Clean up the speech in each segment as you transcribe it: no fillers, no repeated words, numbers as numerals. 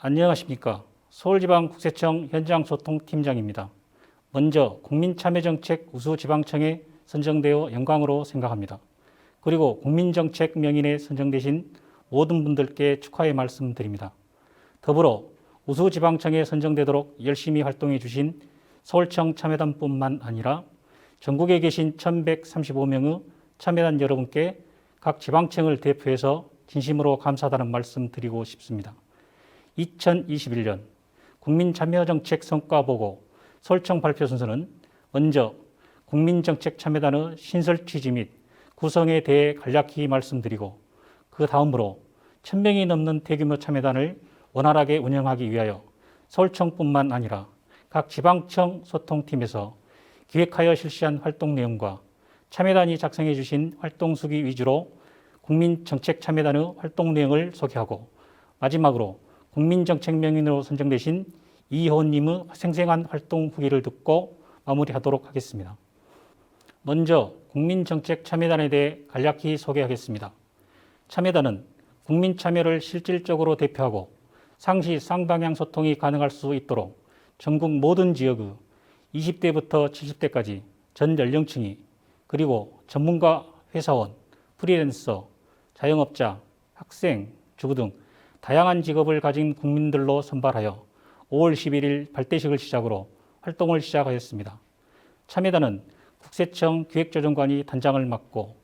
안녕하십니까. 서울지방국세청 현장소통팀장입니다. 먼저 국민참여정책 우수지방청에 선정되어 영광으로 생각합니다. 그리고 국민정책 명인에 선정되신 모든 분들께 축하의 말씀드립니다. 더불어 우수지방청에 선정되도록 열심히 활동해 주신 서울청 참여단뿐만 아니라 전국에 계신 1135명의 참여단 여러분께 각 지방청을 대표해서 진심으로 감사하다는 말씀 드리고 싶습니다. 2021년 국민참여정책 성과보고 서울청 발표 순서는 먼저 국민정책참여단의 신설 취지 및 구성에 대해 간략히 말씀드리고 그 다음으로 1000명이 넘는 대규모 참여단을 원활하게 운영하기 위하여 서울청뿐만 아니라 각 지방청 소통팀에서 기획하여 실시한 활동 내용과 참여단이 작성해 주신 활동 수기 위주로 국민정책참여단의 활동 내용을 소개하고 마지막으로 국민정책명인으로 선정되신 이효원님의 생생한 활동 후기를 듣고 마무리하도록 하겠습니다. 먼저 국민정책참여단에 대해 간략히 소개하겠습니다. 참여단은 국민참여를 실질적으로 대표하고 상시 쌍방향 소통이 가능할 수 있도록 전국 모든 지역의 20대부터 70대까지 전 연령층이 그리고 전문가, 회사원, 프리랜서, 자영업자, 학생, 주부 등 다양한 직업을 가진 국민들로 선발하여 5월 11일 발대식을 시작으로 활동을 시작하였습니다. 참여단은 국세청 기획조정관이 단장을 맡고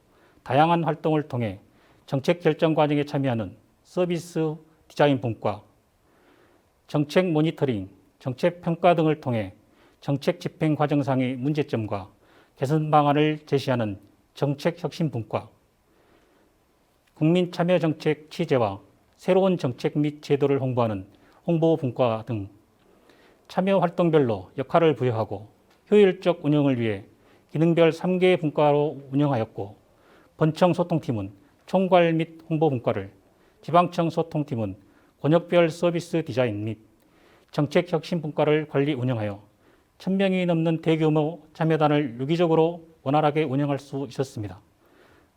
다양한 활동을 통해 정책 결정 과정에 참여하는 서비스 디자인 분과, 정책 모니터링, 정책 평가 등을 통해 정책 집행 과정상의 문제점과 개선 방안을 제시하는 정책 혁신 분과, 국민 참여 정책 취재와 새로운 정책 및 제도를 홍보하는 홍보 분과 등 참여 활동별로 역할을 부여하고 효율적 운영을 위해 기능별 3개 분과로 운영하였고, 본청 소통팀은 총괄 및 홍보 분과를, 지방청 소통팀은 권역별 서비스 디자인 및 정책 혁신 분과를 관리 운영하여 1000명이 넘는 대규모 참여단을 유기적으로 원활하게 운영할 수 있었습니다.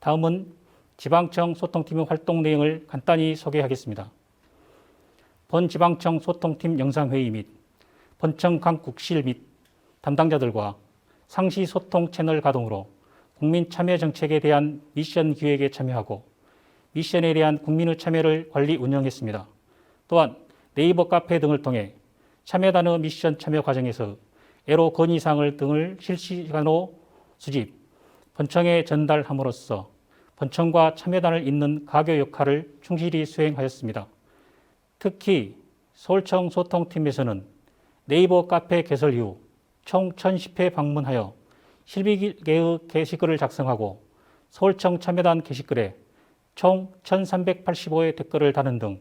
다음은 지방청 소통팀의 활동 내용을 간단히 소개하겠습니다. 본 지방청 소통팀 영상회의 및 본청 강국실 및 담당자들과 상시 소통 채널 가동으로 국민 참여 정책에 대한 미션 기획에 참여하고 미션에 대한 국민의 참여를 관리 운영했습니다. 또한 네이버 카페 등을 통해 참여단의 미션 참여 과정에서 애로 건의사항을 등을 실시간으로 수집, 본청에 전달함으로써 본청과 참여단을 잇는 가교 역할을 충실히 수행하였습니다. 특히 서울청 소통팀에서는 네이버 카페 개설 이후 총 1010회 방문하여 실비계의 게시글을 작성하고 서울청 참여단 게시글에 총 1385의 댓글을 다는 등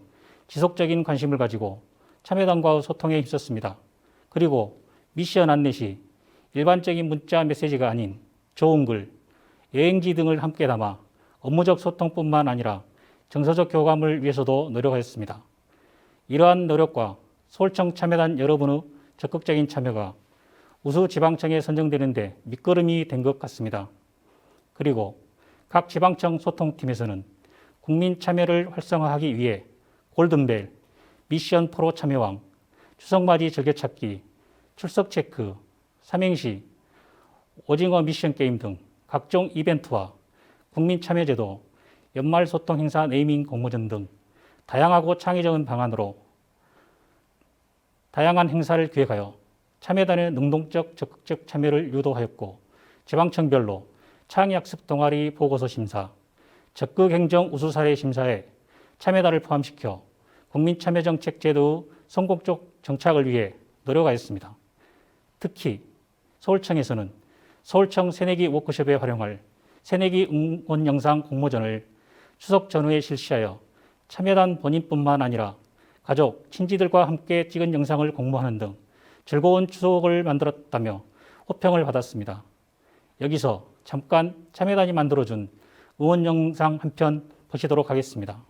지속적인 관심을 가지고 참여단과의 소통에 힘썼습니다. 그리고 미션 안내 시 일반적인 문자 메시지가 아닌 좋은 글, 여행지 등을 함께 담아 업무적 소통뿐만 아니라 정서적 교감을 위해서도 노력하였습니다. 이러한 노력과 서울청 참여단 여러분의 적극적인 참여가 우수지방청에 선정되는 데 밑거름이 된 것 같습니다. 그리고 각 지방청 소통팀에서는 국민 참여를 활성화하기 위해 골든벨, 미션 프로 참여왕, 추석맞이 즐겨찾기, 출석 체크, 삼행시, 오징어 미션 게임 등 각종 이벤트와 국민참여제도, 연말소통 행사 네이밍 공모전 등 다양하고 창의적인 방안으로 다양한 행사를 기획하여 참여단의 능동적 적극적 참여를 유도하였고, 지방청별로 창의학습 동아리 보고서 심사, 적극행정 우수사례 심사에 참여단을 포함시켜 국민참여정책제도의 성공적 정착을 위해 노력하였습니다. 특히 서울청에서는 서울청 새내기 워크숍에 활용할 새내기 응원 영상 공모전을 추석 전후에 실시하여 참여단 본인뿐만 아니라 가족, 친지들과 함께 찍은 영상을 공모하는 등 즐거운 추석을 만들었다며 호평을 받았습니다. 여기서 잠깐 참여단이 만들어준 응원 영상 한 편 보시도록 하겠습니다.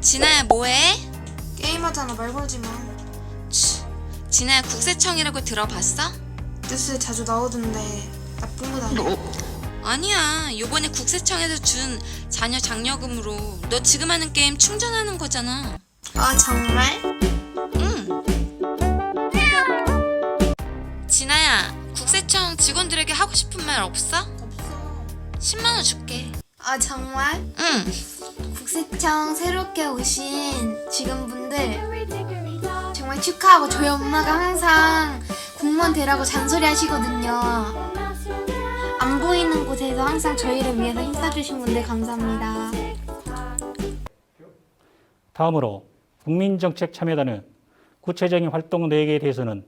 진아야 뭐해? 게임하잖아. 말 걸지 마. 진아야 국세청이라고 들어봤어? 뉴스에 자주 나오던데 나쁜 건 아니야. 아니야, 요번에 국세청에서 준 자녀 장려금으로 너 지금 하는 게임 충전하는 거잖아. 아 정말? 국세청 직원들에게 하고 싶은 말 없어? 없어. 10만 원 줄게. 아 정말? 응. 국세청 새롭게 오신 직원분들 정말 축하하고 저희 엄마가 항상 공무원 되라고 잔소리 하시거든요. 안 보이는 곳에서 항상 저희를 위해서 힘써주신 분들 감사합니다. 다음으로 국민정책참여단의 구체적인 활동 내역에 대해서는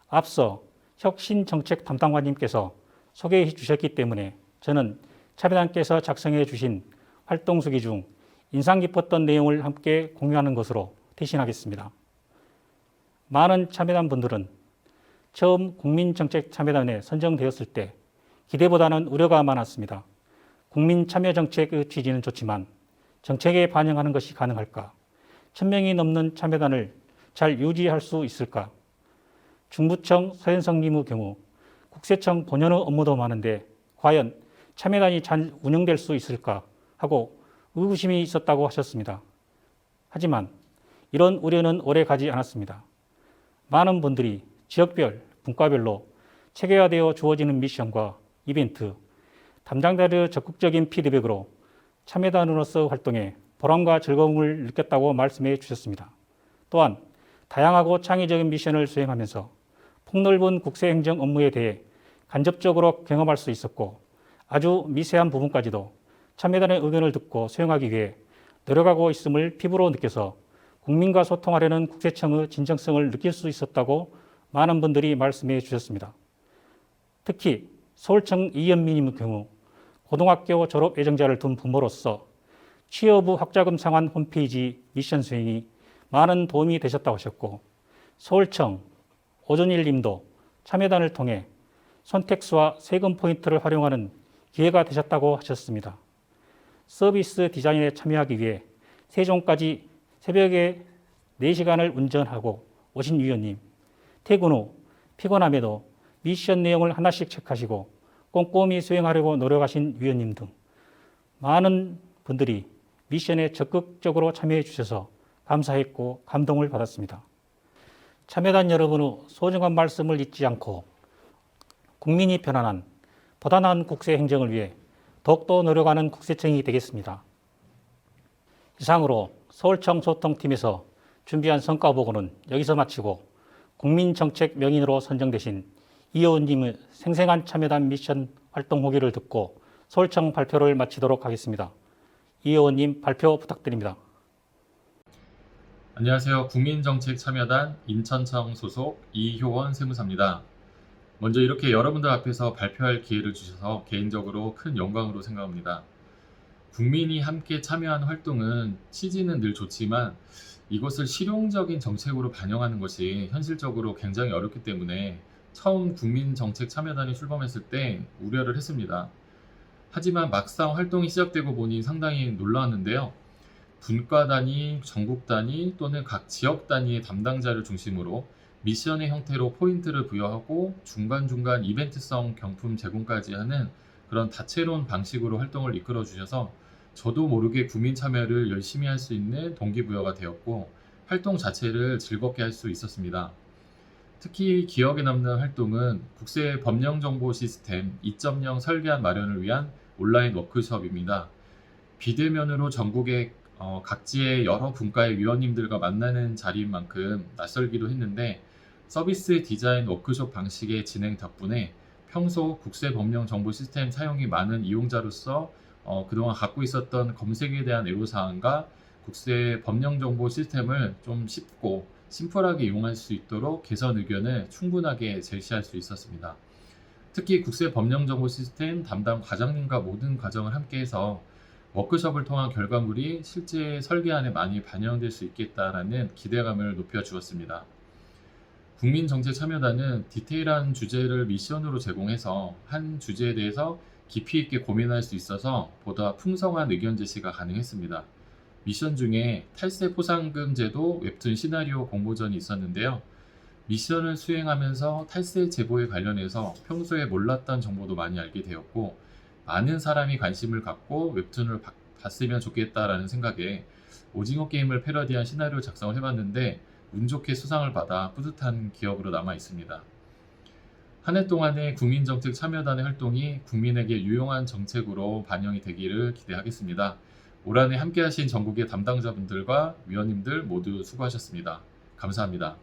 앞서 혁신정책 담당관님께서 소개해 주셨기 때문에 저는 참여단께서 작성해 주신 활동수기 중 인상 깊었던 내용을 함께 공유하는 것으로 대신하겠습니다. 많은 참여단 분들은 처음 국민정책참여단에 선정되었을 때 기대보다는 우려가 많았습니다. 국민참여정책의 취지는 좋지만 정책에 반영하는 것이 가능할까? 1000명이 넘는 참여단을 잘 유지할 수 있을까? 중부청 서현성님의 경우 국세청 본연의 업무도 많은데 과연 참여단이 잘 운영될 수 있을까 하고 의구심이 있었다고 하셨습니다. 하지만 이런 우려는 오래 가지 않았습니다. 많은 분들이 지역별, 분과별로 체계화되어 주어지는 미션과 이벤트, 담당자들의 적극적인 피드백으로 참여단으로서 활동에 보람과 즐거움을 느꼈다고 말씀해 주셨습니다. 또한 다양하고 창의적인 미션을 수행하면서 폭넓은 국세행정 업무에 대해 간접적으로 경험할 수 있었고 아주 미세한 부분까지도 참여단의 의견을 듣고 수행하기 위해 노력하고 있음을 피부로 느껴서 국민과 소통하려는 국세청의 진정성을 느낄 수 있었다고 많은 분들이 말씀해 주셨습니다. 특히 서울청 이현미님의 경우 고등학교 졸업 예정자를 둔 부모로서 취업의 학자금 상환 홈페이지 미션 수행이 많은 도움이 되셨다고 하셨고 서울청 오준일 님도 참여단을 통해 선택수와 세금 포인트를 활용하는 기회가 되셨다고 하셨습니다. 서비스 디자인에 참여하기 위해 세종까지 새벽에 4시간을 운전하고 오신 위원님, 퇴근 후 피곤함에도 미션 내용을 하나씩 체크하시고 꼼꼼히 수행하려고 노력하신 위원님 등 많은 분들이 미션에 적극적으로 참여해 주셔서 감사했고 감동을 받았습니다. 참여단 여러분의 소중한 말씀을 잊지 않고 국민이 편안한 보다 나은 국세 행정을 위해 더욱더 노력하는 국세청이 되겠습니다. 이상으로 서울청 소통팀에서 준비한 성과 보고는 여기서 마치고 국민정책 명인으로 선정되신 이 의원님의 생생한 참여단 미션 활동 후기를 듣고 서울청 발표를 마치도록 하겠습니다. 이 의원님 발표 부탁드립니다. 안녕하세요. 국민정책참여단 인천청 소속 이효원 세무사입니다. 먼저 이렇게 여러분들 앞에서 발표할 기회를 주셔서 개인적으로 큰 영광으로 생각합니다. 국민이 함께 참여한 활동은 취지는 늘 좋지만 이것을 실용적인 정책으로 반영하는 것이 현실적으로 굉장히 어렵기 때문에 처음 국민정책참여단이 출범했을 때 우려를 했습니다. 하지만 막상 활동이 시작되고 보니 상당히 놀라웠는데요. 분과 단위, 전국 단위 또는 각 지역 단위의 담당자를 중심으로 미션의 형태로 포인트를 부여하고 중간중간 이벤트성 경품 제공까지 하는 그런 다채로운 방식으로 활동을 이끌어 주셔서 저도 모르게 국민 참여를 열심히 할 수 있는 동기부여가 되었고 활동 자체를 즐겁게 할 수 있었습니다. 특히 기억에 남는 활동은 국세 법령정보 시스템 2.0 설계안 마련을 위한 온라인 워크숍입니다. 비대면으로 전국의 각지의 여러 분과의 위원님들과 만나는 자리인 만큼 낯설기도 했는데 서비스 디자인 워크숍 방식의 진행 덕분에 평소 국세 법령 정보 시스템 사용이 많은 이용자로서 그동안 갖고 있었던 검색에 대한 애로사항과 국세 법령 정보 시스템을 좀 쉽고 심플하게 이용할 수 있도록 개선 의견을 충분하게 제시할 수 있었습니다. 특히 국세 법령 정보 시스템 담당 과장님과 모든 과정을 함께해서 워크숍을 통한 결과물이 실제 설계안에 많이 반영될 수 있겠다라는 기대감을 높여주었습니다. 국민정책참여단은 디테일한 주제를 미션으로 제공해서 한 주제에 대해서 깊이 있게 고민할 수 있어서 보다 풍성한 의견 제시가 가능했습니다. 미션 중에 탈세 포상금 제도 웹툰 시나리오 공모전이 있었는데요. 미션을 수행하면서 탈세 제보에 관련해서 평소에 몰랐던 정보도 많이 알게 되었고 많은 사람이 관심을 갖고 웹툰을 봤으면 좋겠다라는 생각에 오징어 게임을 패러디한 시나리오 작성을 해봤는데 운 좋게 수상을 받아 뿌듯한 기억으로 남아 있습니다. 한 해 동안의 국민정책 참여단의 활동이 국민에게 유용한 정책으로 반영이 되기를 기대하겠습니다. 올 한 해 함께하신 전국의 담당자분들과 위원님들 모두 수고하셨습니다. 감사합니다.